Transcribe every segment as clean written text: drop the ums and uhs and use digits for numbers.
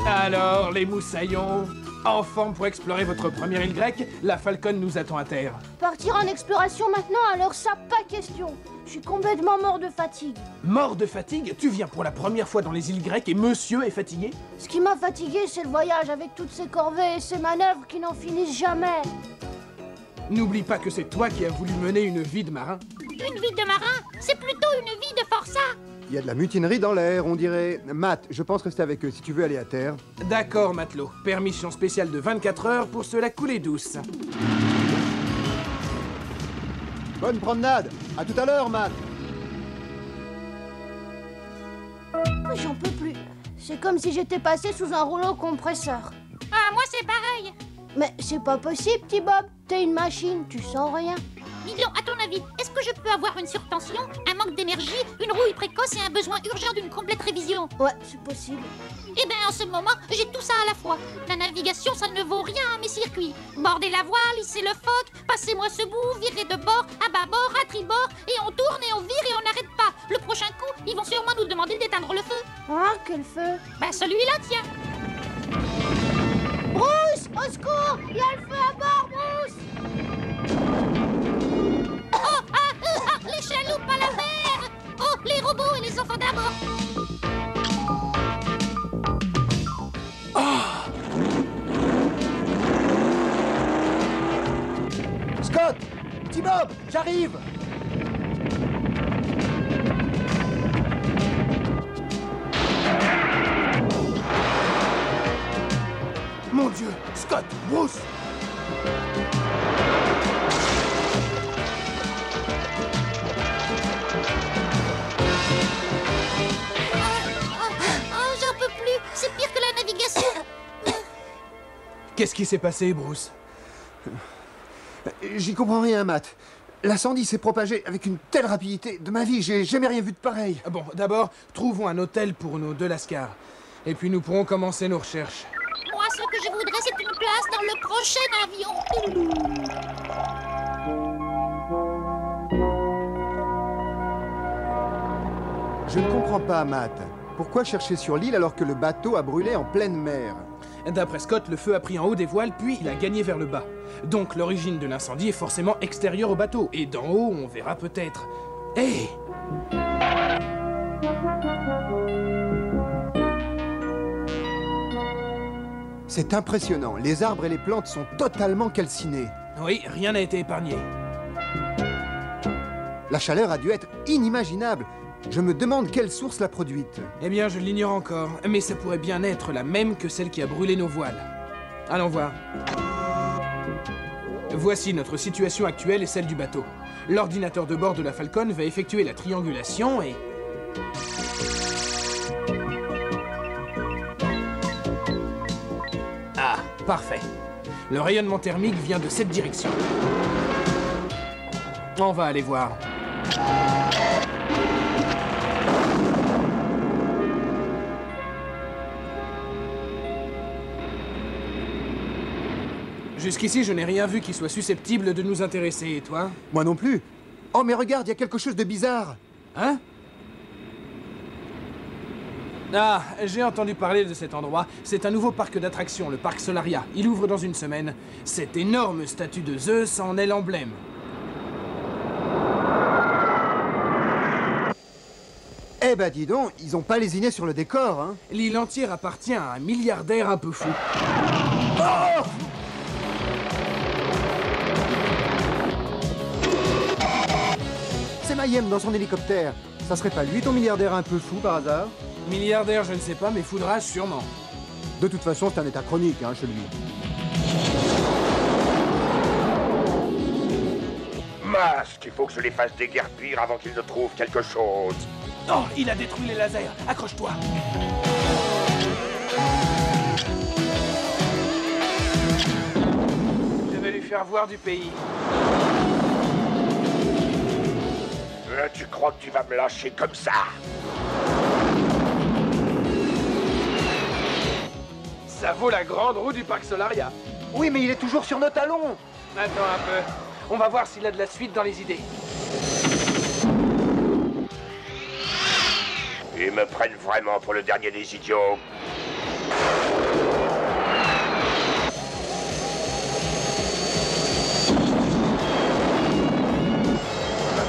Alors, les moussaillons, en forme pour explorer votre première île grecque, la Falcon nous attend à terre. Partir en exploration maintenant, alors ça, pas question. Je suis complètement mort de fatigue. Mort de fatigue? Tu viens pour la première fois dans les îles grecques et monsieur est fatigué? Ce qui m'a fatigué, c'est le voyage avec toutes ces corvées et ces manœuvres qui n'en finissent jamais. N'oublie pas que c'est toi qui as voulu mener une vie de marin. Une vie de marin? C'est plutôt une vie de forçat. Il y a de la mutinerie dans l'air, on dirait. Matt, je pense rester avec eux si tu veux aller à terre. D'accord, matelot. Permission spéciale de 24 heures pour se la couler douce. Bonne promenade. À tout à l'heure, Matt. J'en peux plus. C'est comme si j'étais passé sous un rouleau compresseur. Ah, moi c'est pareil. Mais c'est pas possible, petit Bob. T'es une machine, tu sens rien. Dis donc, à ton avis, est-ce que je peux avoir une surtension, un manque d'énergie, une rouille précoce et un besoin urgent d'une complète révision? Ouais, c'est possible. Eh ben, en ce moment, j'ai tout ça à la fois. La navigation, ça ne vaut rien à mes circuits. Border la voile, hisser le foc, passez-moi ce bout, virer de bord, à bâbord, à tribord, et on tourne et on vire et on n'arrête pas. Le prochain coup, ils vont sûrement nous demander d'éteindre le feu. Ah, quel feu! Ben, celui-là, tiens. Bruce! Au secours! Il y a le feu à bord, Bruce! Les chaloupes à la mer! Oh, les robots et les enfants d'abord! Scott! Petit Bob! J'arrive! Mon Dieu! Scott! Bruce! J'en peux plus! C'est pire que la navigation! Qu'est-ce qui s'est passé, Bruce? J'y comprends rien, Matt. L'incendie s'est propagé avec une telle rapidité. De ma vie, j'ai jamais rien vu de pareil. Bon, d'abord, trouvons un hôtel pour nos deux lascars. Et puis nous pourrons commencer nos recherches. Moi, ce que je voudrais, c'est une place dans le prochain avion! Je ne comprends pas, Matt. Pourquoi chercher sur l'île alors que le bateau a brûlé en pleine mer? D'après Scott, le feu a pris en haut des voiles, puis il a gagné vers le bas. Donc l'origine de l'incendie est forcément extérieure au bateau. Et d'en haut, on verra peut-être... Hé! C'est impressionnant. Les arbres et les plantes sont totalement calcinés. Oui, rien n'a été épargné. La chaleur a dû être inimaginable. Je me demande quelle source l'a produite. Eh bien, je l'ignore encore, mais ça pourrait bien être la même que celle qui a brûlé nos voiles. Allons voir. Voici notre situation actuelle et celle du bateau. L'ordinateur de bord de la Falcon va effectuer la triangulation et... Ah, parfait. Le rayonnement thermique vient de cette direction. On va aller voir. Jusqu'ici, je n'ai rien vu qui soit susceptible de nous intéresser, et toi? Moi non plus. Oh, mais regarde, il y a quelque chose de bizarre. Hein? Ah, j'ai entendu parler de cet endroit. C'est un nouveau parc d'attractions, le parc Solaria. Il ouvre dans une semaine. Cette énorme statue de Zeus en est l'emblème. Eh ben dis donc, ils ont pas lésiné sur le décor, hein. L'île entière appartient à un milliardaire un peu fou. Oh! C'est Mayhem dans son hélicoptère. Ça serait pas lui ton milliardaire un peu fou par hasard? Milliardaire, je ne sais pas, mais foudrage, sûrement. De toute façon, c'est un état chronique, hein, chez lui. Masque, il faut que je les fasse déguerpir avant qu'ils ne trouvent quelque chose. Oh, il a détruit les lasers. Accroche-toi. Je vais lui faire voir du pays. Tu crois que tu vas me lâcher comme ça? vaut la grande roue du parc Solaria. Oui, mais il est toujours sur nos talons. Attends un peu. On va voir s'il a de la suite dans les idées. Ils me prennent vraiment pour le dernier des idiots.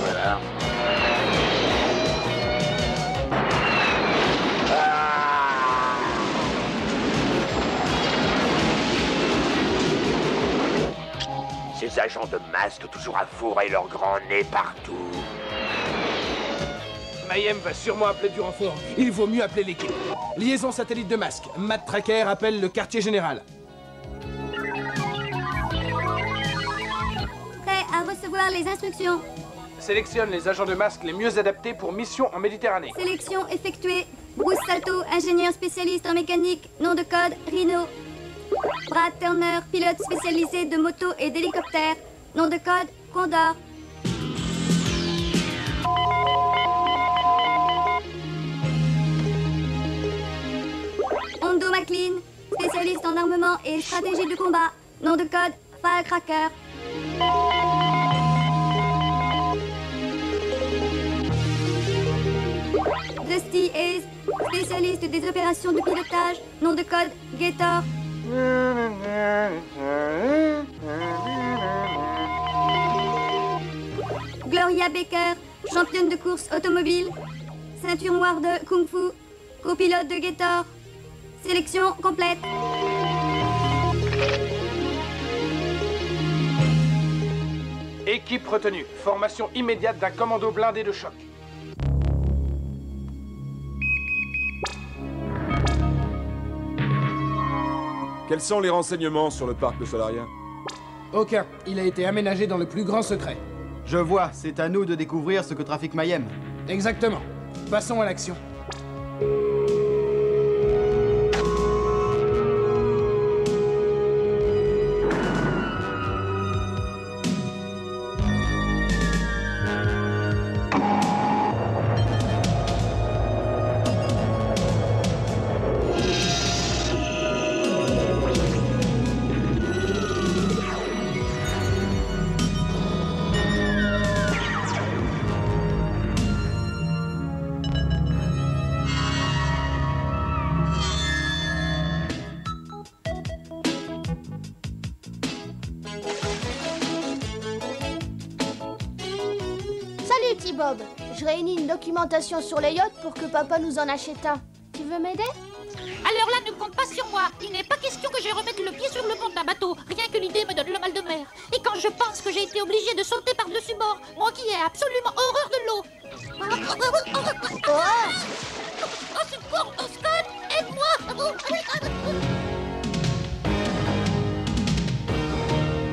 Voilà. Ces agents de masque toujours à fourrer leur grand nez partout. Mayhem va sûrement appeler du renfort. Il vaut mieux appeler l'équipe. Liaison satellite de masque. Matt Tracker appelle le quartier général. Prêt à recevoir les instructions. Sélectionne les agents de masque les mieux adaptés pour mission en Méditerranée. Sélection effectuée. Bruce Salto, ingénieur spécialiste en mécanique, nom de code Rhino. Brad Turner, pilote spécialisé de moto et d'hélicoptère, nom de code Condor. Hondo McLean, spécialiste en armement et stratégie de combat, nom de code Firecracker. Dusty Hayes, spécialiste des opérations de pilotage, nom de code Gator. Gloria Baker, championne de course automobile, ceinture noire de Kung Fu, copilote de Gator. Sélection complète. Équipe retenue. Formation immédiate d'un commando blindé de choc. Quels sont les renseignements sur le parc de Solaria? Aucun. Il a été aménagé dans le plus grand secret. Je vois, c'est à nous de découvrir ce que trafique Mayhem. Exactement. Passons à l'action. Salut T-Bob. Je réunis une documentation sur les yachts pour que papa nous en achète un. Tu veux m'aider? Alors là, ne compte pas sur moi. Il n'est pas question que je remette le pied sur le pont d'un bateau. Rien que l'idée me donne le mal de mer. Et quand je pense que j'ai été obligée de sauter par-dessus bord, moi qui ai absolument horreur de l'eau. Au secours, Scott, aide-moi.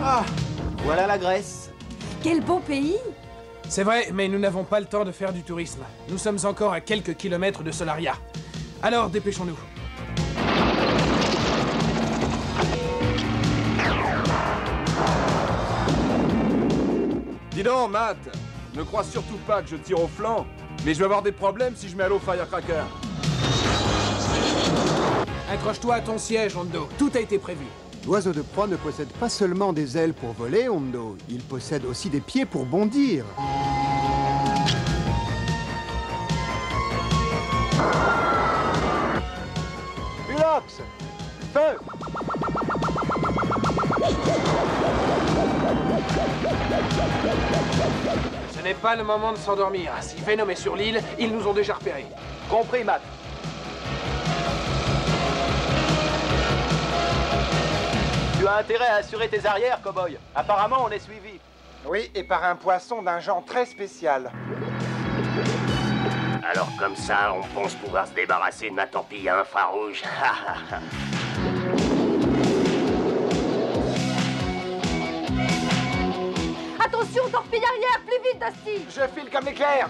Ah, voilà la Grèce. Quel beau pays! C'est vrai, mais nous n'avons pas le temps de faire du tourisme. Nous sommes encore à quelques kilomètres de Solaria. Alors, dépêchons-nous. Dis donc, Matt, ne crois surtout pas que je tire au flanc, mais je vais avoir des problèmes si je mets à l'eau Firecracker. Accroche-toi à ton siège, Hondo. Tout a été prévu. L'oiseau de proie ne possède pas seulement des ailes pour voler, Hondo. Il possède aussi des pieds pour bondir. Ulox! Feu! Ce n'est pas le moment de s'endormir. Si Venom est sur l'île, ils nous ont déjà repérés. Compris, Matt. Tu as intérêt à assurer tes arrières, cow-boy. Apparemment, on est suivi. Oui, et par un poisson d'un genre très spécial. Alors comme ça, on pense pouvoir se débarrasser de ma torpille à infrarouge. Attention, torpille arrière, plus vite, Dusty! Je file comme l'éclair.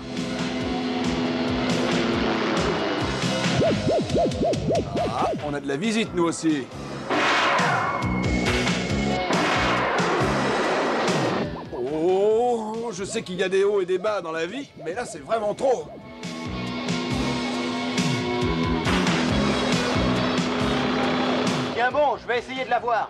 Ah, on a de la visite, nous aussi. Oh, je sais qu'il y a des hauts et des bas dans la vie, mais là, c'est vraiment trop. Tiens bon, je vais essayer de la voir.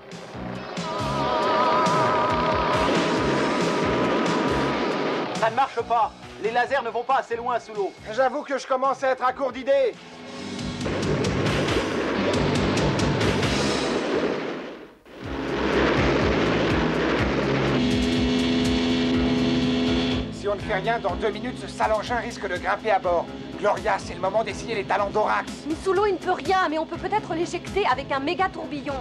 Ça ne marche pas. Les lasers ne vont pas assez loin sous l'eau. J'avoue que je commence à être à court d'idées. Si on ne fait rien, dans 2 minutes, ce sale engin risque de grimper à bord. Gloria, c'est le moment d'essayer les talents d'Orax. Mais sous l'eau, il ne peut rien, mais on peut peut-être l'éjecter avec un méga tourbillon.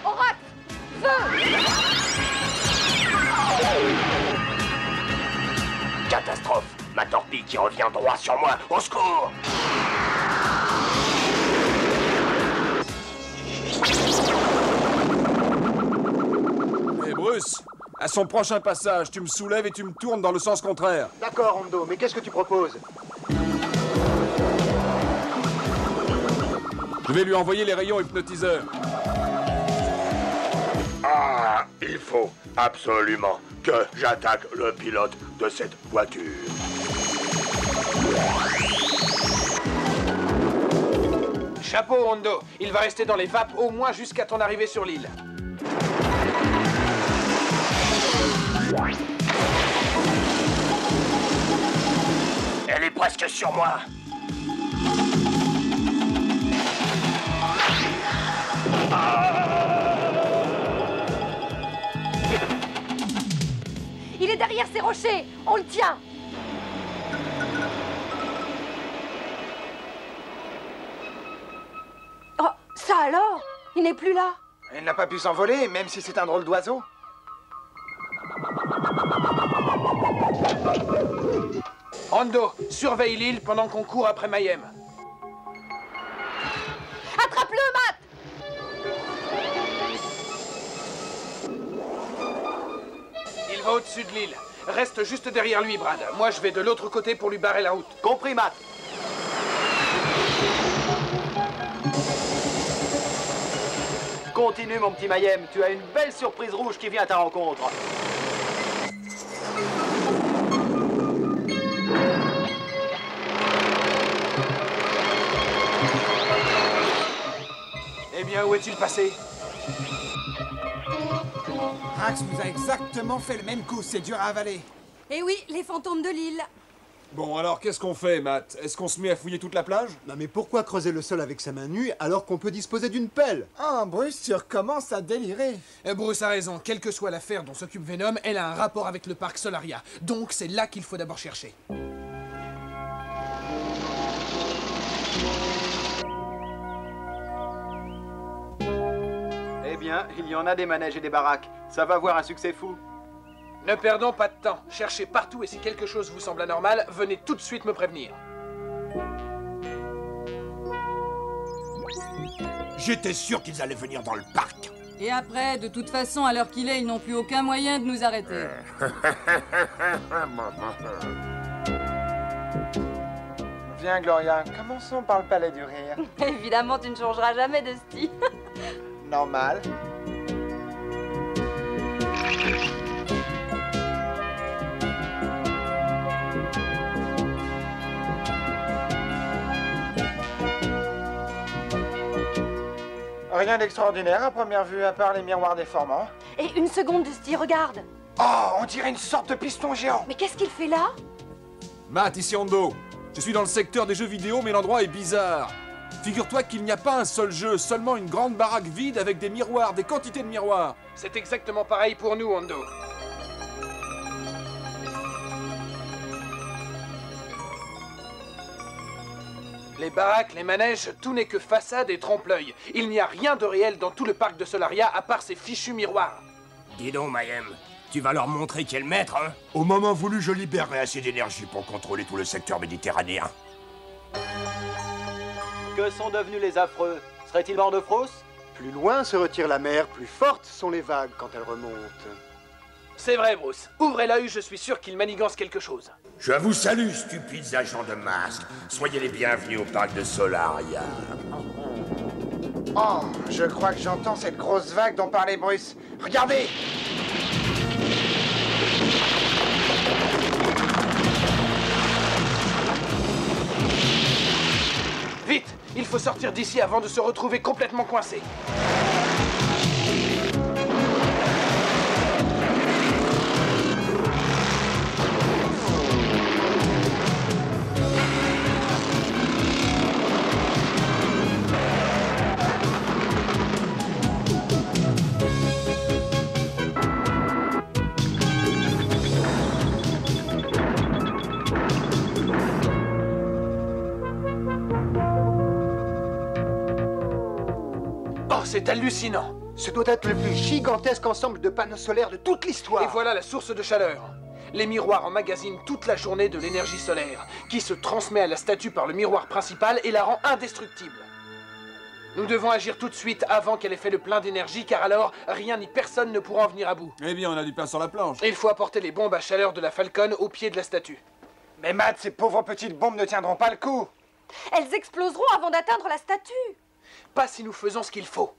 Orax! Feu! Catastrophe! Ma torpille qui revient droit sur moi! Au secours! Hé Bruce, à son prochain passage, tu me soulèves et tu me tournes dans le sens contraire. D'accord, Hondo, mais qu'est-ce que tu proposes? Je vais lui envoyer les rayons hypnotiseurs. Ah, il faut absolument que j'attaque le pilote de cette voiture. Chapeau, Hondo. Il va rester dans les vapes au moins jusqu'à ton arrivée sur l'île. Elle est presque sur moi. Il est derrière ces rochers! On le tient! Oh, ça alors? Il n'est plus là! Elle n'a pas pu s'envoler, même si c'est un drôle d'oiseau. Hondo, surveille l'île pendant qu'on court après Mayhem. Attrape-le, Matt! Il va au-dessus de l'île. Reste juste derrière lui, Brad. Moi, je vais de l'autre côté pour lui barrer la route. Compris, Matt. Continue, mon petit Mayhem. Tu as une belle surprise rouge qui vient à ta rencontre. Eh bien, où est-il passé? Rax nous a exactement fait le même coup, c'est dur à avaler. Eh oui, les fantômes de l'île. Bon, alors qu'est-ce qu'on fait, Matt? Est-ce qu'on se met à fouiller toute la plage? Non mais pourquoi creuser le sol avec sa main nue alors qu'on peut disposer d'une pelle? Ah, Bruce, tu recommences à délirer. Bruce a raison. Quelle que soit l'affaire dont s'occupe Venom, elle a un rapport avec le parc Solaria. Donc, c'est là qu'il faut d'abord chercher. Eh bien, il y en a des manèges et des baraques. Ça va avoir un succès fou. Ne perdons pas de temps. Cherchez partout et si quelque chose vous semble anormal, venez tout de suite me prévenir. J'étais sûr qu'ils allaient venir dans le parc. Et après, de toute façon, à l'heure qu'il est, ils n'ont plus aucun moyen de nous arrêter. Viens, Gloria, commençons par le palais du rire. Évidemment, tu ne changeras jamais de style. Normal. Rien d'extraordinaire à première vue, à part les miroirs déformants. Et une seconde, Dusty, regarde. Oh, on dirait une sorte de piston géant. Mais qu'est-ce qu'il fait là? Matt, ici Hondo. Je suis dans le secteur des jeux vidéo, mais l'endroit est bizarre. Figure-toi qu'il n'y a pas un seul jeu, seulement une grande baraque vide avec des miroirs, des quantités de miroirs. C'est exactement pareil pour nous, Hondo. Les baraques, les manèges, tout n'est que façade et trompe-l'œil. Il n'y a rien de réel dans tout le parc de Solaria à part ces fichus miroirs. Dis donc, Mayhem, tu vas leur montrer qui est le maître, hein? Au moment voulu, je libérerai assez d'énergie pour contrôler tout le secteur méditerranéen. Que sont devenus les affreux? Seraient-ils morts de frousse? Plus loin se retire la mer, plus fortes sont les vagues quand elles remontent. C'est vrai, Bruce. Ouvrez l'œil, je suis sûr qu'il manigance quelque chose. Je vous salue, stupides agents de masque. Soyez les bienvenus au parc de Solaria. Oh, je crois que j'entends cette grosse vague dont parlait Bruce. Regardez! Vite! Il faut sortir d'ici avant de se retrouver complètement coincé. C'est hallucinant. Ce doit être le plus gigantesque ensemble de panneaux solaires de toute l'histoire. Et voilà la source de chaleur. Les miroirs emmagasinent toute la journée de l'énergie solaire, qui se transmet à la statue par le miroir principal et la rend indestructible. Nous devons agir tout de suite avant qu'elle ait fait le plein d'énergie, car alors, rien ni personne ne pourra en venir à bout. Eh bien, on a du pain sur la planche. Il faut apporter les bombes à chaleur de la Falcon au pied de la statue. Mais Matt, ces pauvres petites bombes ne tiendront pas le coup. Elles exploseront avant d'atteindre la statue. Pas si nous faisons ce qu'il faut.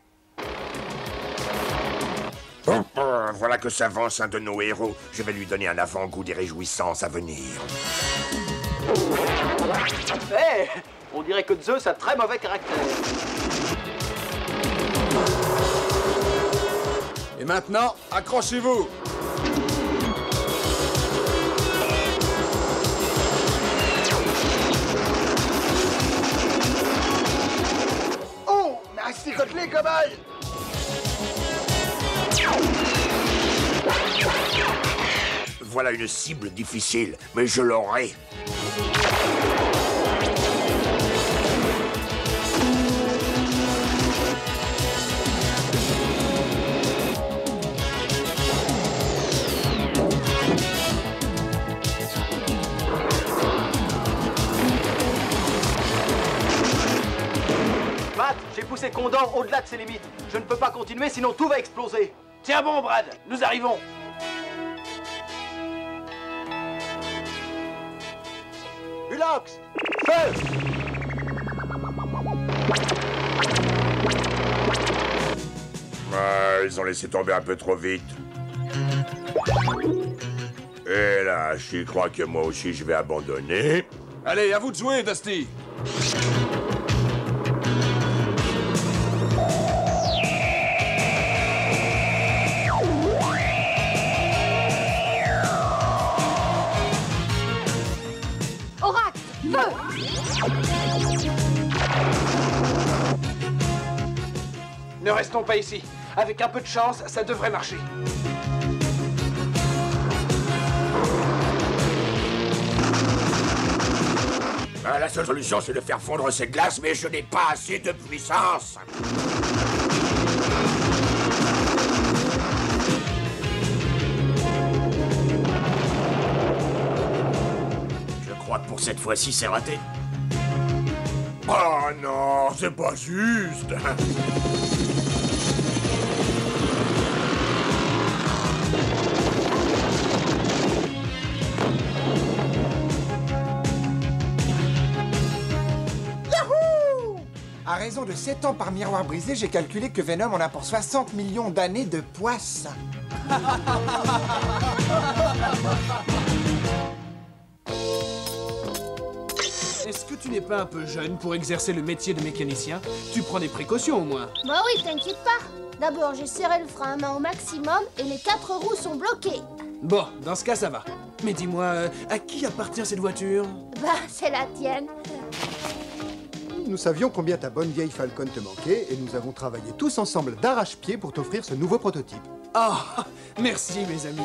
Voilà que s'avance un de nos héros. Je vais lui donner un avant-goût des réjouissances à venir. Hé, on dirait que Zeus a très mauvais caractère. Et maintenant, accrochez-vous. Oh, merci côtelé, cobaye! Voilà une cible difficile, mais je l'aurai. Matt, j'ai poussé Condor au-delà de ses limites. Je ne peux pas continuer, sinon tout va exploser. Tiens bon, Brad, nous arrivons. Ulox! Feu! Ils ont laissé tomber un peu trop vite. Et là, je crois que moi aussi je vais abandonner. Allez, à vous de jouer, Dusty. Oracle, feu! Ne restons pas ici. Avec un peu de chance, ça devrait marcher. La seule solution, c'est de faire fondre ces glaces, mais je n'ai pas assez de puissance. Je crois que pour cette fois-ci, c'est raté. Oh non, c'est pas juste. À raison de 7 ans par miroir brisé, j'ai calculé que Venom en a pour 60 millions d'années de poisse. Est-ce que tu n'es pas un peu jeune pour exercer le métier de mécanicien? Tu prends des précautions au moins. Bah oui, t'inquiète pas. D'abord, j'ai serré le frein à main au maximum et les 4 roues sont bloquées. Bon, dans ce cas, ça va. Mais dis-moi, à qui appartient cette voiture? Bah, c'est la tienne. Nous savions combien ta bonne vieille Falcon te manquait et nous avons travaillé tous ensemble d'arrache-pied pour t'offrir ce nouveau prototype. Ah, merci mes amis.